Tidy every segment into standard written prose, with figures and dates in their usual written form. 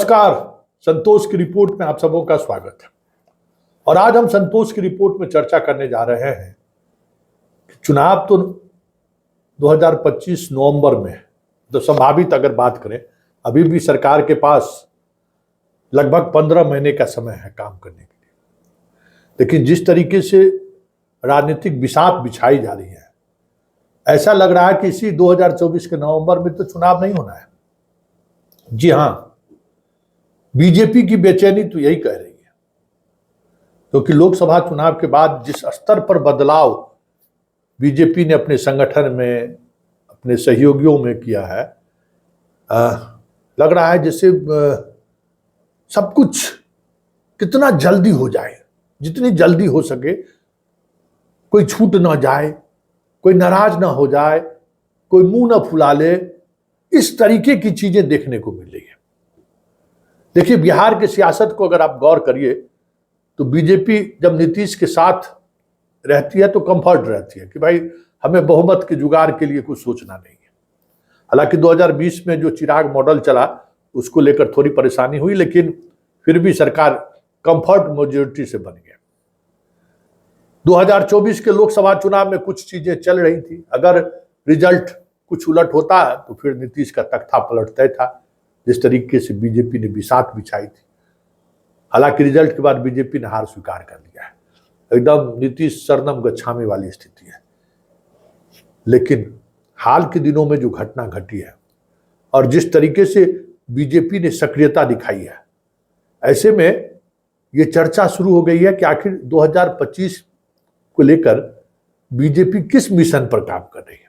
नमस्कार। संतोष की रिपोर्ट में आप सबों का स्वागत है। और आज हम संतोष की रिपोर्ट में चर्चा करने जा रहे हैं कि चुनाव तो 2025 नवंबर में, तो संभावित अगर बात करें, अभी भी सरकार के पास लगभग 15 महीने का समय है काम करने के लिए। लेकिन जिस तरीके से राजनीतिक बिसात बिछाई जा रही है, ऐसा लग रहा है कि इसी 2024 के नवंबर में तो चुनाव नहीं होना है। जी हाँ, बीजेपी की बेचैनी तो यही कह रही है, क्योंकि लोकसभा चुनाव के बाद जिस स्तर पर बदलाव बीजेपी ने अपने संगठन में, अपने सहयोगियों में किया है, लग रहा है जैसे सब कुछ कितना जल्दी हो जाए, जितनी जल्दी हो सके, कोई छूट ना जाए, कोई नाराज ना हो जाए, कोई मुंह ना फुला ले, इस तरीके की चीजें देखने को मिल रही है। देखिए, बिहार की सियासत को अगर आप गौर करिए तो बीजेपी जब नीतीश के साथ रहती है तो कंफर्ट रहती है कि भाई हमें बहुमत के जुगाड़ के लिए कुछ सोचना नहीं है। हालांकि 2020 में जो चिराग मॉडल चला उसको लेकर थोड़ी परेशानी हुई, लेकिन फिर भी सरकार कंफर्ट मेजोरिटी से बन गया। 2024 के लोकसभा चुनाव में कुछ चीजें चल रही थी, अगर रिजल्ट कुछ उलट होता है तो फिर नीतीश का तख्ता पलट तय था, जिस तरीके से बीजेपी ने बिसात बिछाई थी। हालांकि रिजल्ट के बाद बीजेपी ने हार स्वीकार कर लिया है, एकदम नीतीश शरणम गच्छामी वाली स्थिति है। लेकिन हाल के दिनों में जो घटना घटी है और जिस तरीके से बीजेपी ने सक्रियता दिखाई है, ऐसे में ये चर्चा शुरू हो गई है कि आखिर 2025 को लेकर बीजेपी किस मिशन पर काम कर रही है।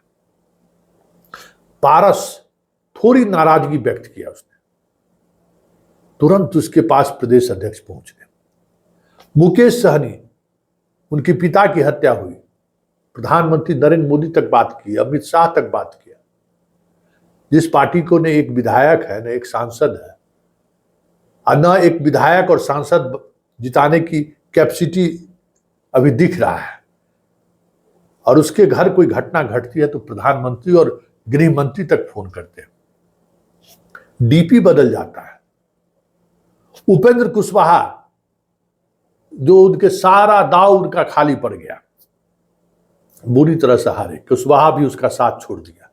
पारस थोड़ी नाराजगी व्यक्त किया उसने, तुरंत उसके पास प्रदेश अध्यक्ष पहुंच गए। मुकेश सहनी, उनके पिता की हत्या हुई, प्रधानमंत्री नरेंद्र मोदी तक बात की, अमित शाह तक बात किया। जिस पार्टी को न एक विधायक है, न एक सांसद है, और न एक विधायक और सांसद जिताने की कैपेसिटी अभी दिख रहा है, और उसके घर कोई घटना घटती है तो प्रधानमंत्री और गृह मंत्री तक फोन करते हैं, डीपी बदल जाता है। उपेंद्र कुशवाहा, जो उनके सारा दाव उनका खाली पड़ गया, बुरी तरह से हारे, कुशवाहा भी उसका साथ छोड़ दिया।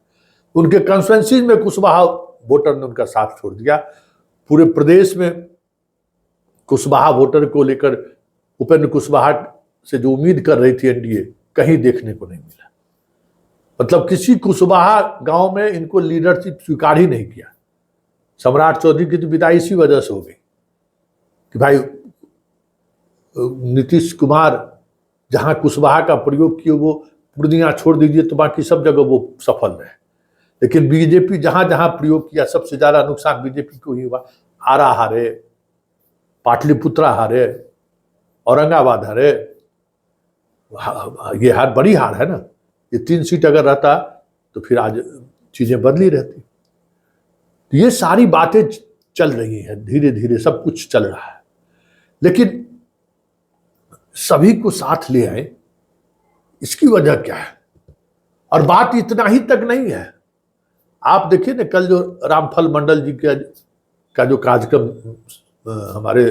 उनके कंस्टिट्यूएंसी में कुशवाहा वोटर ने उनका साथ छोड़ दिया। पूरे प्रदेश में कुशवाहा वोटर को लेकर उपेंद्र कुशवाहा से जो उम्मीद कर रही थी एनडीए, कहीं देखने को नहीं मिला। मतलब किसी कुशवाहा गांव में इनको लीडरशिप स्वीकार ही नहीं किया। सम्राट चौधरी की तो विदाई इसी वजह से हो गई कि भाई नीतीश कुमार जहां कुशवाहा का प्रयोग किए वो पूर्णिया छोड़ दीजिए तो बाकी सब जगह वो सफल रहे। लेकिन बीजेपी जहां जहां प्रयोग किया, सबसे ज्यादा नुकसान बीजेपी को ही हुआ। आरा हारे, पाटलिपुत्रा हारे, औरंगाबाद हारे, ये हार बड़ी हार है ना। ये 3 सीट अगर रहता तो फिर आज चीजें बदली रहती। तो ये सारी बातें चल रही हैं, धीरे धीरे सब कुछ चल रहा है, लेकिन सभी को साथ ले आए, इसकी वजह क्या है? और बात इतना ही तक नहीं है। आप देखिए ना, कल जो रामफल मंडल जी का जो कार्यक्रम, हमारे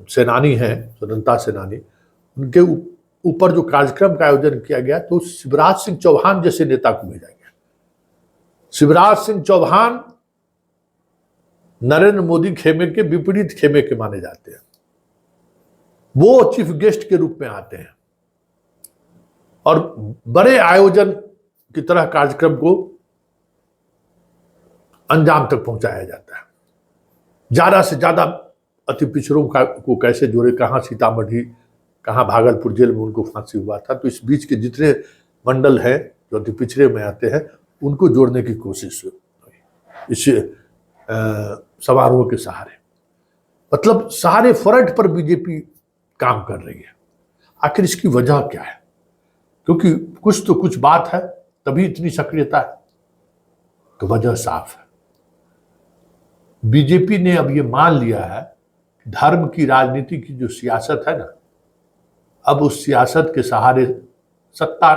सेनानी हैं, स्वतंत्रता सेनानी, उनके ऊपर जो कार्यक्रम का आयोजन किया गया, तो शिवराज सिंह चौहान जैसे नेता को भेजा गया। शिवराज सिंह चौहान नरेंद्र मोदी खेमे के विपरीत खेमे के माने जाते हैं। वो चीफ गेस्ट के रूप में आते हैं और बड़े आयोजन की तरह कार्यक्रम को अंजाम तक पहुंचाया जाता है। ज्यादा से ज्यादा अति पिछड़ों को कैसे जोड़े, कहां सीतामढ़ी, कहां भागलपुर जेल में उनको फांसी हुआ था, तो इस बीच के जितने मंडल हैं जो अति पिछड़े में आते हैं, उनको जोड़ने की कोशिश हुई इस समारोह के सहारे। मतलब सारे फ्रंट पर बीजेपी काम कर रही है। आखिर इसकी वजह क्या है? क्योंकि कुछ तो कुछ बात है, तभी इतनी सक्रियता है। तो वजह साफ है, बीजेपी ने अब ये मान लिया है कि धर्म की राजनीति की जो सियासत है ना, अब उस सियासत के सहारे सत्ता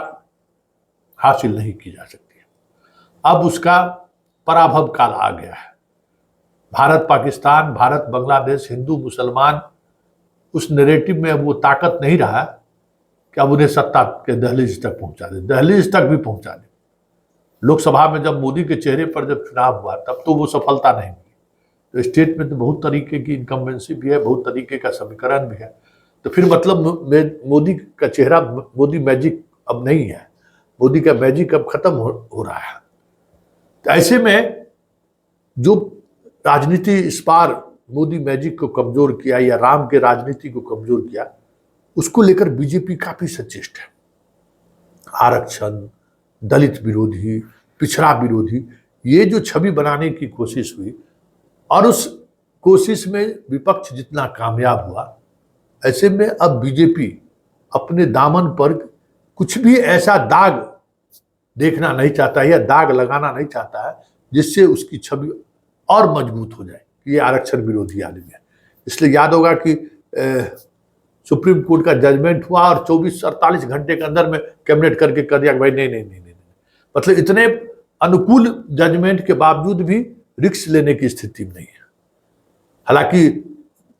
हासिल नहीं की जा सकती है। अब उसका पराभव काल आ गया है। भारत पाकिस्तान, भारत बांग्लादेश, हिंदू मुसलमान, उस नैरेटिव में अब वो ताकत नहीं रहा कि अब उन्हें सत्ता के दहलीज तक पहुंचा दे, दहलीज तक भी पहुंचा दे। लोकसभा में जब मोदी के चेहरे पर जब चुनाव हुआ तब तो वो सफलता नहीं हुई। तो स्टेट में तो बहुत तरीके की इनकम्बेंसी भी है, बहुत तरीके का समीकरण भी है। तो फिर मतलब मोदी का चेहरा, मोदी मैजिक अब नहीं है, मोदी का मैजिक अब खत्म हो रहा है। तो ऐसे में जो राजनीति इस बार मोदी मैजिक को कमजोर किया या राम के राजनीति को कमजोर किया, उसको लेकर बीजेपी काफी सचेष्ट है। आरक्षण, दलित विरोधी, पिछड़ा विरोधी, ये जो छवि बनाने की कोशिश हुई और उस कोशिश में विपक्ष जितना कामयाब हुआ, ऐसे में अब बीजेपी अपने दामन पर कुछ भी ऐसा दाग देखना नहीं चाहता है या दाग लगाना नहीं चाहता है जिससे उसकी छवि और मजबूत हो जाए कि ये आरक्षण विरोधी आदमी है। इसलिए याद होगा कि सुप्रीम कोर्ट का जजमेंट हुआ और 24-48 घंटे के अंदर में कैबिनेट करके कर दिया कि भाई नहीं नहीं नहीं नहीं, मतलब इतने अनुकूल जजमेंट के बावजूद भी रिस्क लेने की स्थिति में नहीं है। हालांकि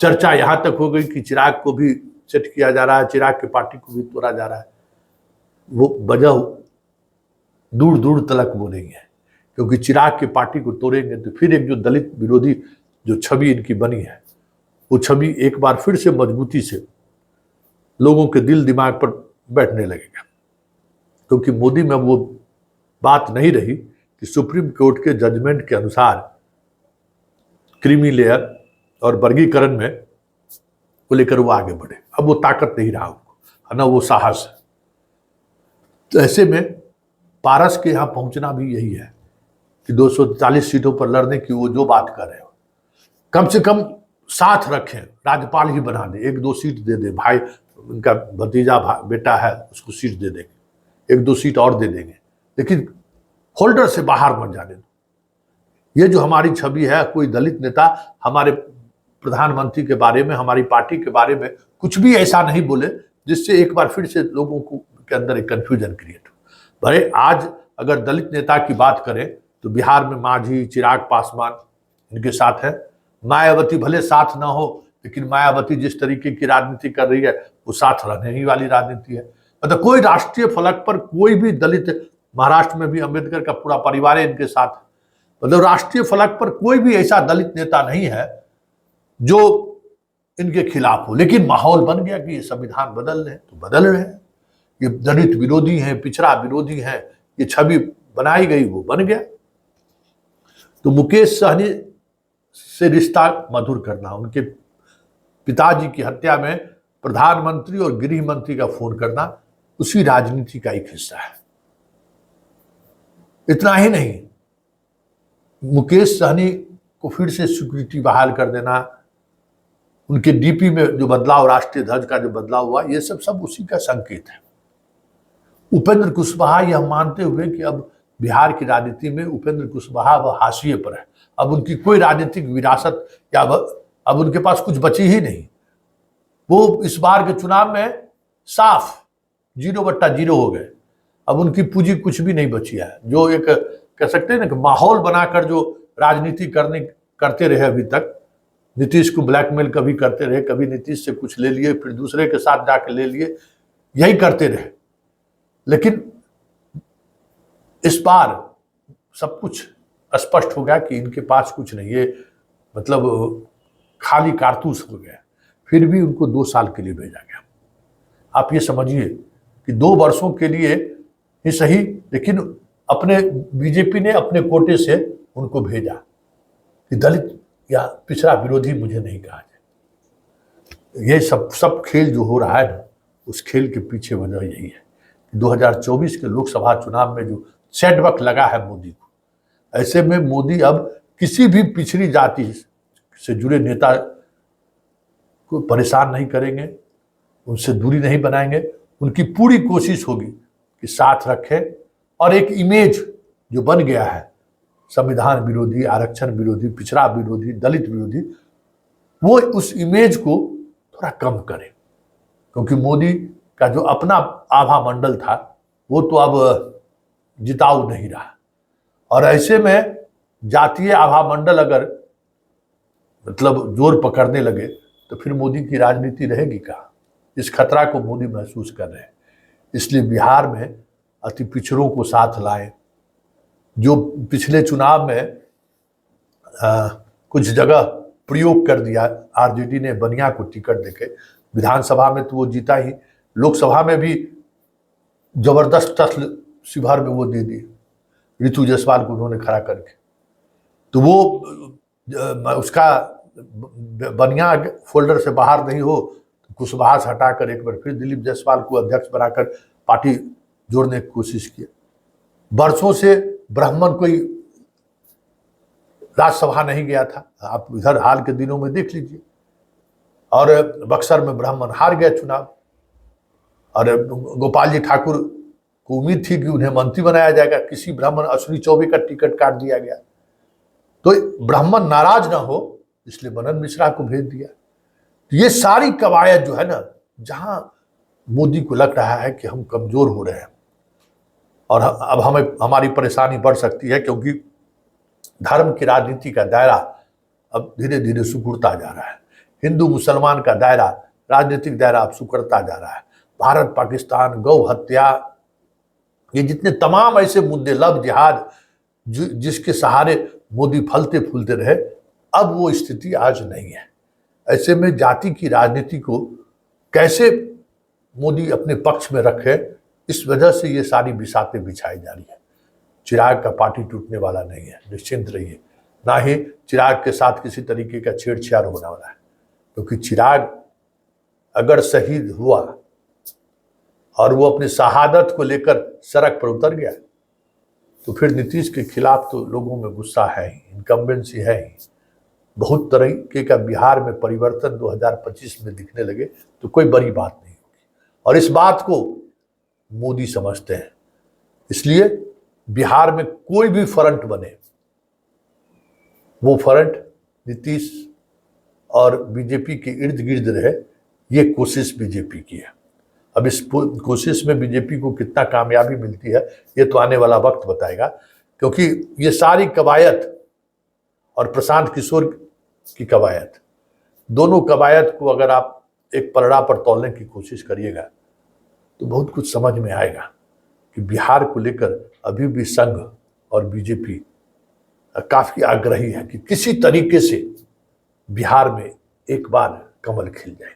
चर्चा यहां तक हो गई कि चिराग को भी सेट किया जा रहा है, चिराग की पार्टी को भी तोड़ा जा रहा है। वो वजह दूर दूर तलक वो नहीं है, क्योंकि चिराग की पार्टी को तोड़ेंगे तो फिर एक जो दलित विरोधी जो छवि इनकी बनी है, वो छवि एक बार फिर से मजबूती से लोगों के दिल दिमाग पर बैठने लगेगा। क्योंकि मोदी में वो बात नहीं रही कि सुप्रीम कोर्ट के जजमेंट के अनुसार क्रीमी लेयर और वर्गीकरण में को लेकर वो आगे बढ़े। अब वो ताकत नहीं रहा उनको, है ना, वो साहस है। तो ऐसे में पारस के यहाँ पहुंचना भी यही है कि 240 सीटों पर लड़ने की वो जो बात कर रहे हो, कम से कम साथ रखें, राज्यपाल ही बना दे, 1-2 सीट दे दे, भाई उनका भतीजा बेटा है उसको सीट दे देंगे, 1-2 सीट और दे देंगे, लेकिन होल्डर से बाहर मत जाने दो। ये जो हमारी छवि है, कोई दलित नेता हमारे प्रधानमंत्री के बारे में, हमारी पार्टी के बारे में कुछ भी ऐसा नहीं बोले जिससे एक बार फिर से लोगों को के अंदर एक कंफ्यूजन क्रिएट हो। भाई आज अगर दलित नेता की बात करें तो बिहार में मांझी, चिराग पासवान इनके साथ है। मायावती भले साथ ना हो, लेकिन मायावती जिस तरीके की राजनीति कर रही है वो साथ रहने ही वाली राजनीति है। मतलब कोई राष्ट्रीय फलक पर कोई भी दलित, महाराष्ट्र में भी अंबेडकर का पूरा परिवार है इनके साथ, मतलब राष्ट्रीय फलक पर कोई भी ऐसा दलित नेता नहीं है जो इनके खिलाफ हो। लेकिन माहौल बन गया कि ये संविधान बदल रहे हैं तो बदल रहे हैं, ये दलित विरोधी हैं, पिछड़ा विरोधी हैं, ये छवि बनाई गई वो बन गया। तो मुकेश सहनी से रिश्ता मधुर करना, उनके पिताजी की हत्या में प्रधानमंत्री और गृह मंत्री का फोन करना, उसी राजनीति का एक हिस्सा है। इतना ही नहीं, मुकेश सहनी को फिर से सिक्योरिटी बहाल कर देना, उनके डीपी में जो बदलाव, राष्ट्रीय ध्वज का जो बदलाव हुआ, ये सब उसी का संकेत है। उपेंद्र कुशवाहा यह मानते हुए कि अब बिहार की राजनीति में उपेंद्र कुशवाहा वह हाशिए पर है, अब उनकी कोई राजनीतिक विरासत या अब उनके पास कुछ बची ही नहीं। वो इस बार के चुनाव में साफ 0/0 हो गए, अब उनकी पूंजी कुछ भी नहीं बची है। जो एक कह सकते हैं ना कि माहौल बनाकर जो राजनीति करते रहे अभी तक, नीतीश को ब्लैकमेल कभी करते रहे, कभी नीतीश से कुछ ले लिए, फिर दूसरे के साथ जाकर ले लिए, यही करते रहे। लेकिन इस बार सब कुछ स्पष्ट हो गया कि इनके पास कुछ नहीं, ये मतलब खाली कारतूस हो गया। फिर भी उनको 2 साल के लिए भेजा गया। आप ये समझिए कि 2 वर्षों के लिए ही सही, लेकिन अपने बीजेपी ने अपने कोटे से उनको भेजा कि दलित या पिछड़ा विरोधी मुझे नहीं कहा जाए। ये सब खेल जो हो रहा है ना, उस खेल के पीछे वजह यही है कि 2024 के लोकसभा चुनाव में जो सेटबैक लगा है मोदी को, ऐसे में मोदी अब किसी भी पिछड़ी जाति से जुड़े नेता को परेशान नहीं करेंगे, उनसे दूरी नहीं बनाएंगे। उनकी पूरी कोशिश होगी कि साथ रखें और एक इमेज जो बन गया है संविधान विरोधी, आरक्षण विरोधी, पिछड़ा विरोधी, दलित विरोधी, वो उस इमेज को थोड़ा कम करें। क्योंकि मोदी का जो अपना आभा मंडल था वो तो अब जिताऊ नहीं रहा, और ऐसे में जातीय आभा मंडल अगर मतलब जोर पकड़ने लगे तो फिर मोदी की राजनीति रहेगी कहाँ। इस खतरा को मोदी महसूस कर रहे हैं। इसलिए बिहार में अति पिछड़ों को साथ लाएं। जो पिछले चुनाव में कुछ जगह प्रयोग कर दिया आरजेडी ने, बनिया को टिकट देके, विधानसभा में तो वो जीता ही, लोकसभा में भी जबरदस्त टसल शिवहर में वो दे दी ऋतु जायसवाल को उन्होंने खड़ा करके। तो वो उसका बनिया फोल्डर से बाहर नहीं हो तो कुशवाहा से हटाकर एक बार फिर दिलीप जायसवाल को अध्यक्ष बनाकर पार्टी जोड़ने की कोशिश की। बरसों से ब्राह्मण कोई राज्यसभा नहीं गया था, आप इधर हाल के दिनों में देख लीजिए। और बक्सर में ब्राह्मण हार गया चुनाव, और गोपाल जी ठाकुर को उम्मीद थी कि उन्हें मंत्री बनाया जाएगा, किसी ब्राह्मण अश्विनी चौबे का टिकट काट दिया गया। तो ब्राह्मण नाराज ना हो इसलिए मनन मिश्रा को भेज दिया। तो ये सारी कवायद जो है ना, जहां मोदी को लग रहा है कि हम कमजोर हो रहे हैं और अब हमारी परेशानी बढ़ सकती है, क्योंकि धर्म की राजनीति का दायरा अब धीरे धीरे सिकुड़ता जा रहा है। हिंदू मुसलमान का दायरा, राजनीतिक दायरा अब सिकुड़ता जा रहा है। भारत पाकिस्तान, गौ हत्या, ये जितने तमाम ऐसे मुद्दे, लव जिहाद, जिसके सहारे मोदी फलते फूलते रहे, अब वो स्थिति आज नहीं है। ऐसे में जाति की राजनीति को कैसे मोदी अपने पक्ष में रखे, इस वजह से ये सारी बिसातें बिछाई जा रही है। चिराग का पार्टी टूटने वाला नहीं है, निश्चिंत रहिए। ना ही चिराग के साथ किसी तरीके का छेड़छाड़ होने वाला है, क्योंकि चिराग अगर शहीद हुआ और वो अपनी शहादत को लेकर सड़क पर उतर गया तो फिर नीतीश के खिलाफ तो लोगों में गुस्सा है ही, इनकम्बेंसी है ही। बहुत तरीके का बिहार में परिवर्तन 2025 में दिखने लगे तो कोई बड़ी बात नहीं होगी, और इस बात को मोदी समझते हैं। इसलिए बिहार में कोई भी फ्रंट बने, वो फ्रंट नीतीश और बीजेपी के इर्द गिर्द रहे, ये कोशिश बीजेपी की है। अब इस कोशिश में बीजेपी को कितना कामयाबी मिलती है ये तो आने वाला वक्त बताएगा, क्योंकि ये सारी कवायद और प्रशांत किशोर की कवायद, दोनों कवायद को अगर आप एक पलड़ा पर तौलने की कोशिश करिएगा तो बहुत कुछ समझ में आएगा कि बिहार को लेकर अभी भी संघ और बीजेपी काफी आग्रही है कि किसी तरीके से बिहार में एक बार कमल खिल जाए।